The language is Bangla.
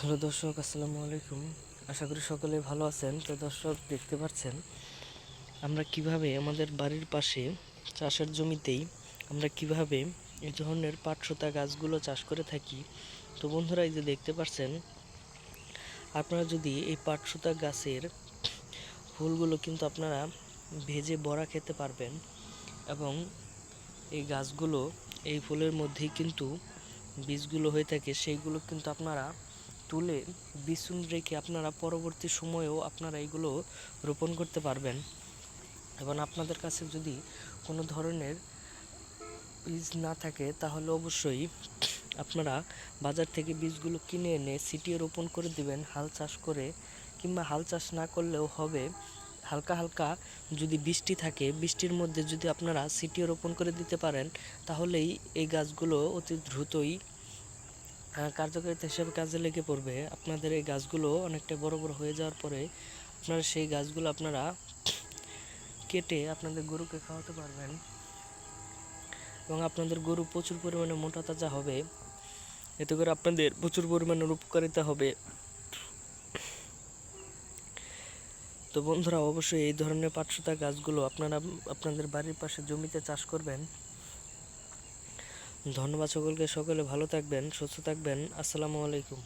হ্যালো দর্শক, আসসালামু আলাইকুম। আশা করি সকলে ভালো আছেন। তো দর্শক, দেখতে পাচ্ছেন আমরা কিভাবে আমাদের বাড়ির পাশে চাষের জমিতেই আমরা কিভাবে এই ধরনের পাটসুতা গাছগুলো চাষ করে থাকি। তো বন্ধুরা, এই যে দেখতে পাচ্ছেন, আপনারা যদি এই পাটসুতা গাছের ফুলগুলো কিন্তু আপনারা ভেজে বড়া খেতে পারবেন, এবং এই গাছগুলো, এই ফুলের মধ্যেই কিন্তু বীজগুলো হয়ে থাকে, সেইগুলো কিন্তু আপনারা তুলে বিচুন রেখে আপনারা পরবর্তী সময়েও আপনারা এগুলো রোপণ করতে পারবেন। এবং আপনাদের কাছে যদি কোনো ধরনের বীজ না থাকে, তাহলে অবশ্যই আপনারা বাজার থেকে বীজগুলো কিনে এনে ছিটিয়ে রোপণ করে দিবেন হাল চাষ করে, কিংবা হাল চাষ না করলেও হবে। হালকা হালকা যদি বৃষ্টি থাকে, বৃষ্টির মধ্যে যদি আপনারা ছিটিয়ে রোপণ করে দিতে পারেন, তাহলেই এই গাছগুলো অতি দ্রুতই কার্যকারিতা হিসেবে কাজে লেগে পড়বে। আপনাদের এই গাছগুলো অনেকটা বড় বড় হয়ে যাওয়ার পরে আপনারা সেই গাছগুলো আপনারা কেটে আপনাদের গরুকে খাওয়াতে পারবেন, এবং আপনাদের গরু প্রচুর পরিমাণে মোটা তাজা হবে। এতে করে আপনাদের প্রচুর পরিমাণে উপকারিতা হবে। তো বন্ধুরা, অবশ্যই এই ধরনের পাটসুতা গাছগুলো আপনারা আপনাদের বাড়ির পাশে জমিতে চাষ করবেন। ধন্যবাদ সকলকে। সকলে ভালো থাকবেন, সুস্থ থাকবেন। আসসালামু আলাইকুম।